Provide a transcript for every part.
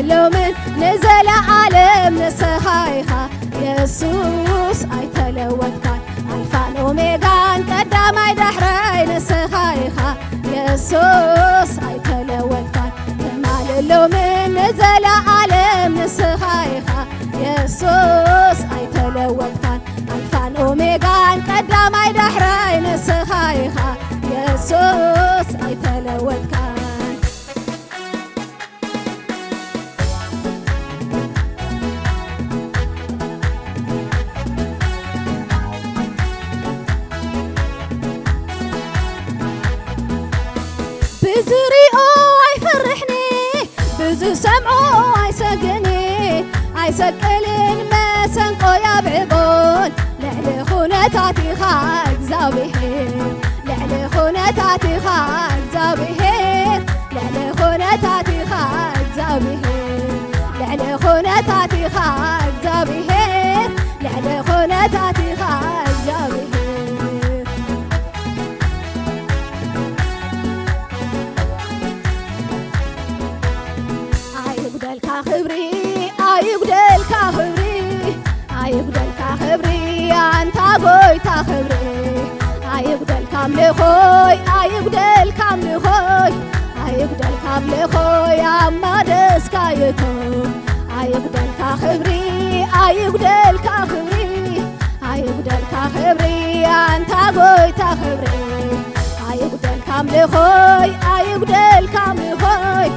للومن نزل عالم نسخايها يسوس أيتلوتكان ألفان أوميغان قدامي دحري نسخايها يسوس أيتلوتكان كما للومن نزل عالم نسخايها يسوس أيتلوتكان ألفان أوميغان قدامي دحري نسخايها يسوس أيتلوتكان بزريقو يفرحني بزو سمعو يسقني يسقلن مسنقو يبعبون لعل خونتاتي خاك زاوبهير لعل خونتاتي خاك زاوبهير لعل خونتاتي خاك زاوبهير لعل خونتاتي خاك زاوبهير لعل خونتاتي خاك زاوبهير خبري أيقدل كخبري أيقدل كخبري أنت قوي تخبري أيقدل كامل خوي أيقدل كامل خوي أيقدل كامل خوي أما دس كايتو أيقدل كخبري أيقدل كخبري أيقدل كخبري أنت قوي تخبري أيقدل كامل خوي أيقدل كامل خوي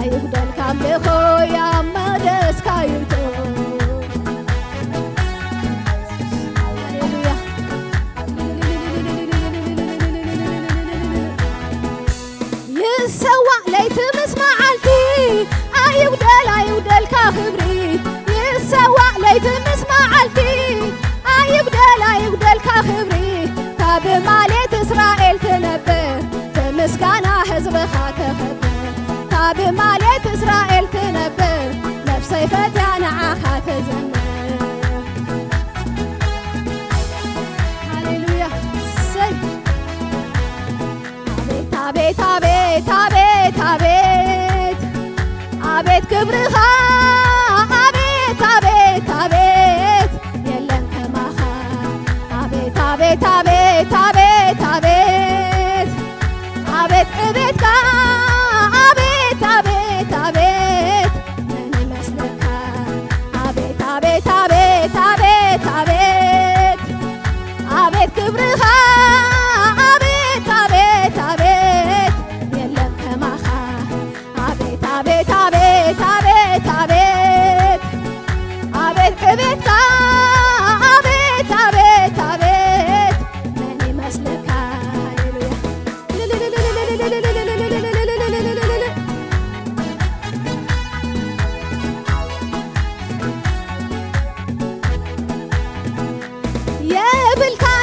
أيقدل كامل خوي أما دس كايتو يسوى ليت مسمع عالتي أيقدل كخبري يسوى ليت مسمع عالتي أيقدل كخبري تاب مالت إسرائيل تنبه تمسكنا حزبها تخبر تاب مالت إسرائيل تنبر نفسي فتانا عاخا تزمر هاليلويا سي عبيت عبيت عبيت عبيت عبيت كبرها عبيت عبيت عبيت يلن كماخا عبيت عبيت عبيت عبيت عبيت عبيت عبيت عبيت عبيت عبيت ماني مسلكها عبيت عبيت عبيت عبيت عبيت عبيت كبرها عبيت عبيت عبيت يلم كماخا عبيت عبيت عبيت عبيت عبيت عبيت عبيت عبيت عبيت عبيت ماني مسلكها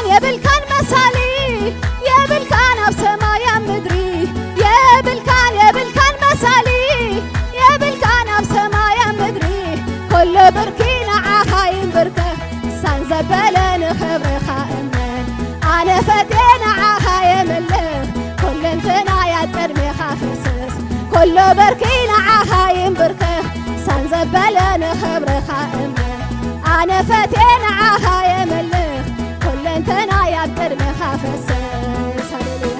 يا بالكان مسالي يا بالكان بسما يا مدري يا بالكان مسالي يا بالكان بسما يا مدري كل بركينا عخايم بركه سنزبلن خبر خائمن انا فتينا عخايم اللي كل انتنا يا ترمي خافسس كل بركينا عخايم بركه سنزبلن خبر خائمن انا فتينا عخايم اللي كل انتنا يا ترمي خافسس هللويا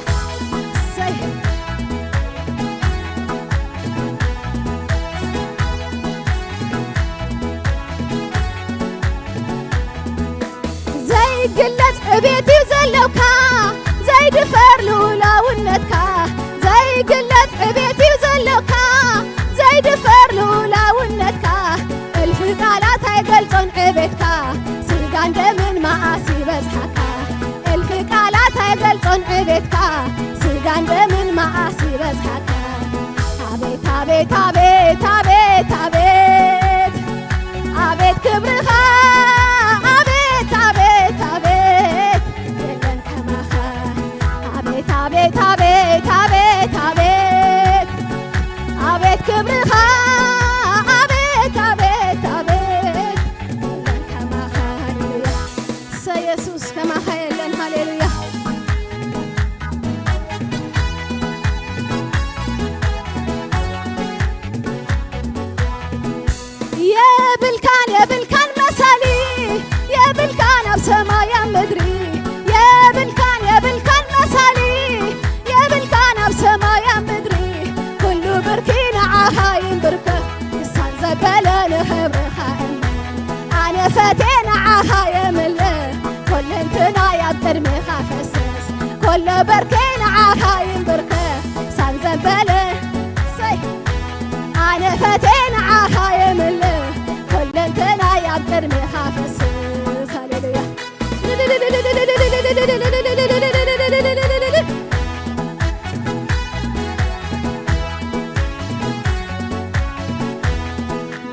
زي قلت بيتي وزلوكا زي دفر لولاونتكا زي قلت بيتي وزلوكا زي دفر لولاونتكا الف قالات هيقلصون عبيتكا سرقان دمن معاسي بزحكا الف قالات هيقلصون عبيتكا سرقان دمن معاسي بزحكا عبيت عبيت عبيت عبيت عبيت عبيت كبرها عبيت عبيت عبيت يلن كماخا عبيت عبيت عبيت عبيت عبيت عبيت كبرها عبيت عبيت عبيت يلن كماخا هللويا سيسوس كماخا يلن هللويا بركين عخايم بركة سانزبل سي أنا فتين عخايم اللي كل انتنا يقدر مخافس هاليلويا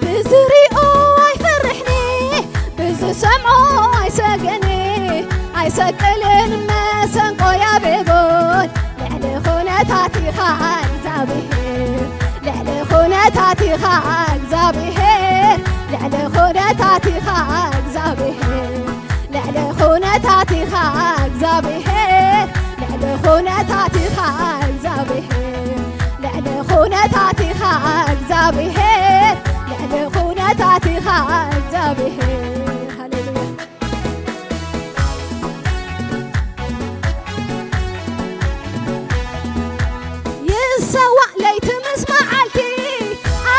بزريقو يفرحني بزسمعو يسقني يسقلن مسنقو يا بيبون لعلي خونتاتي خال زابيهير لعلي خونتاتي خال زابيهير لعلي خونتاتي خال زابيهير لعلي خونتاتي خال زابيهير لعلي خونتاتي خال زابيهير لعلي خونتاتي خال زابيهير لعلي خونتاتي خال زابيهير هللويا يسوى ليت مسمعلتي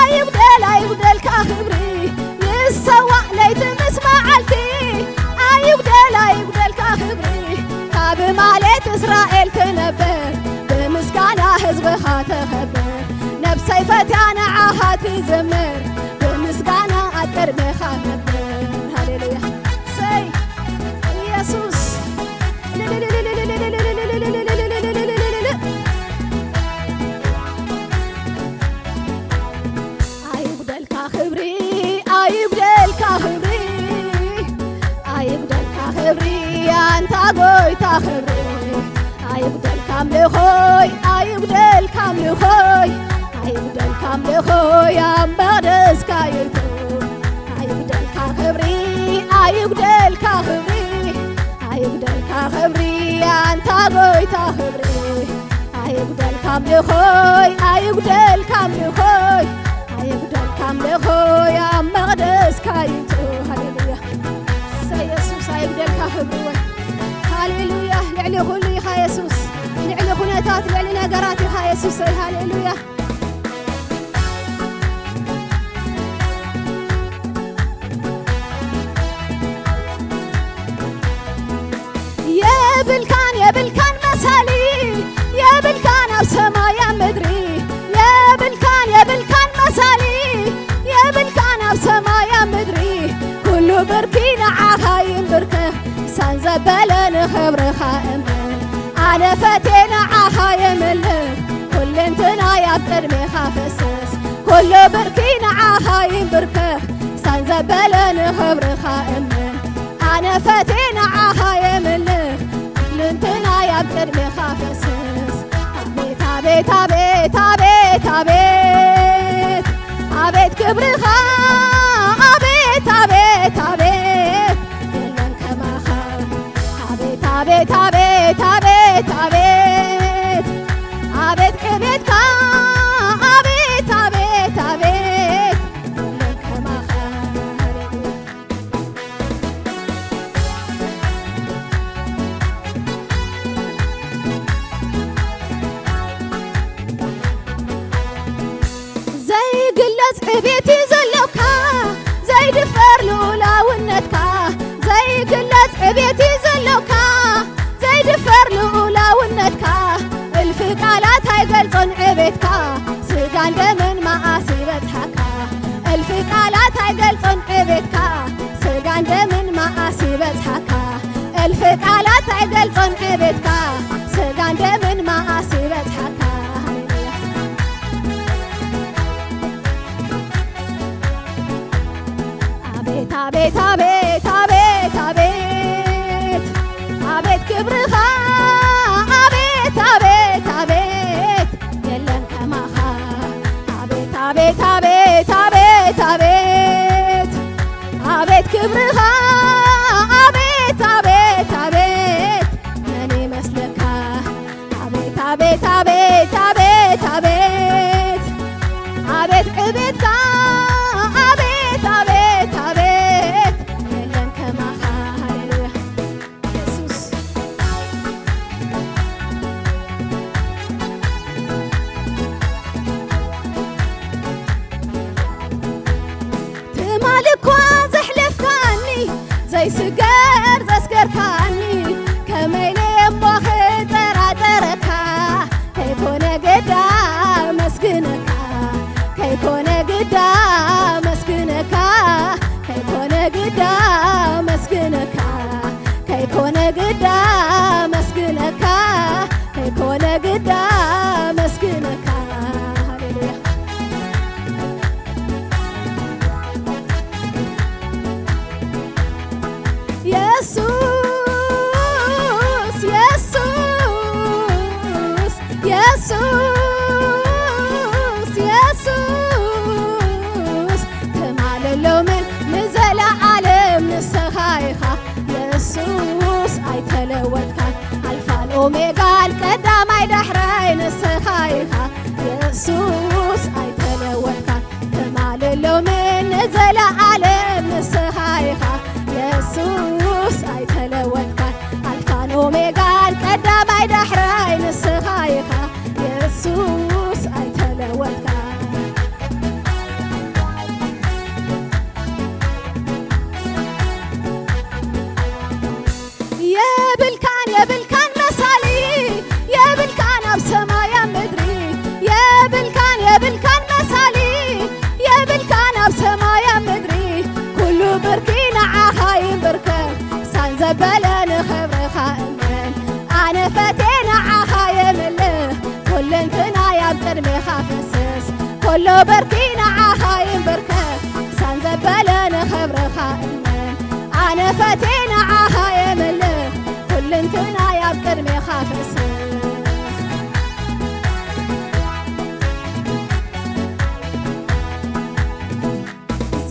أيبدل كخبري يسوى ليت مسمعلتي أيبدل كخبري كاب مالت إسرائيل تنبر بمسكانة حزبها تخبر نفسي فتانا عاها تزمر بمسكانة أكر مخبر هللويا سي يسوس أيبدل كخبري أيبدل كخبري أنت قوي تخبري أيبدل كاملخوي أيبدل كاملخوي أيبدل كاملخوي أم بردس كايتو أيبدل كخبري أيبدل كخبري أيبدل كخبري أنت قوي تخبري أيبدل كاملخوي أيبدل كاملخوي أيبدل كاملخوي أم بردس كايتو هللويا سيسوس أيبدل كخبري هللويا لعلي خلي خا يسوس لعلي خناتات لعلي نقراتي خا يسوس هللويا يا بالكان مسالي يا بالكان بسما يا مدري يا بالكان مسالي يا بالكان بسما يا مدري كله بركينا عهايم بركه سانزبلن خبر خائمن أنا فتينا عهايم اللي كل انتنا يقدر مخافسس كله بركينا عهايم بركه سانزبلن خبر خائمن أنا فتينا عهايم اللي لنتنا يقدر مخافسس عبيت عبيت عبيت عبيت عبيت كبرخا عبيت عبيت عبيت يلن كماخا عبيت عبيت عبيت عبيت عبيت عبيت كبيتكا عبيت عبيت عبيت يلن كماخا بيتي زلوكا زي دفر لولا ونتكا زي قلت بيتي زلوكا زي دفر لولا ونتكا الفقالات هيقلطن عبيتكا سقان دمن ما أسيبت حكا الفقالات هيقلطن عبيتكا سقان دمن ما أسيبت حكا الفقالات هيقلطن عبيتكا سقان دمن ما أسيبت حكا عبيت عبيت عبيت عبيت عبيت كبرخا عبيت عبيت عبيت يلن كماخا عبيت عبيت عبيت عبيت عبيت عبيت كبرخا عبيت عبيت عبيت ماني مسلكا عبيت عبيت عبيت عبيت عبيت عبيت عبيتكا عبيت عبيت عبيت يلن كماخا هللويا يسوس تمالكوا زحلفكاني زي سجر زسكركاني كميلي مباخي ترى እንዳመስግነካ ሃሌሉያ ኢየሱስ ኢየሱስ ኢየሱስ ኢየሱስ ተማለሎምን ንዘለዓለም ንስኻ ኢኻ ኢየሱስ ኣይተለወጥካ ኣልፋን ኦሜጋን ቀዳማይ ዳሕራይ ንስኻ ኢኻ ኢየሱስ ኣይተለወጥካ ተማለሎምን ንዘለዓለም ንስኻ ኢኻ ኢየሱስ ኣይተለወጥካ ኣልፋን ኦሜጋን ቀዳማይ ዳሕራይ ንስኻ ኢኻ ኢየሱስ ኣይተለወጥካ የብልካን የብልካን መሳሊ የብልካን ኣብ ሰማይ ኣብ ምድሪ የብልካን የብልካን መሳሊ የብልካን ኣብ ሰማይ ኣብ ምድሪ ኩሉ ብርኪ ንዓኻ ይንብርከክ ሳን ዘበለ ንኽብርኻ እመን ኣነ ፈትየ ንዓኻ የምልህ ኩልንትናይ ኣብ ቅድሜኻ ፍስስ ኩሉ ብርኪ ንዓኻ ይንብርከክ ሳን ዘበለ ንኽብርኻ እመን ኣነ ፈትየ ንዓኻ የምልህ ኩልንትናይ ኣብ ቅድሜኻ ፍስስ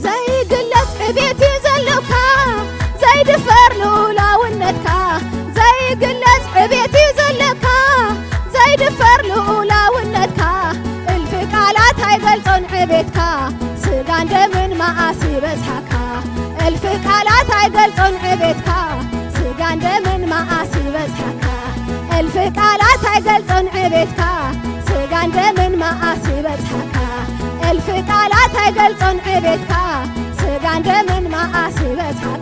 ዘይግለጽ ዕቤት እዩ ዘለውካ ዘይድፈር ልኡላውነትካ ዘይግለጽ ዕቤት እዩ ዘለካ ዘይድፈር ልኡላውነትካ እልፊ ቃላት ኣይገልጾን ዕቤትካ ስጋን ደምን መዓስ ይበዝሓካ እልፊ ቃላት ኣይገልጾን ዕቤትካ ስጋን ደምን መዓስ ይበዝሓካ እልፊ ቃላት ኣይገልጾን ዕቤትካ ስጋን ደምን መዓስ ይበዝሓካ እልፊ ቃላት ኣይገልጾን ዕቤትካ ስጋን ደምን መዓስ ይበዝሓካ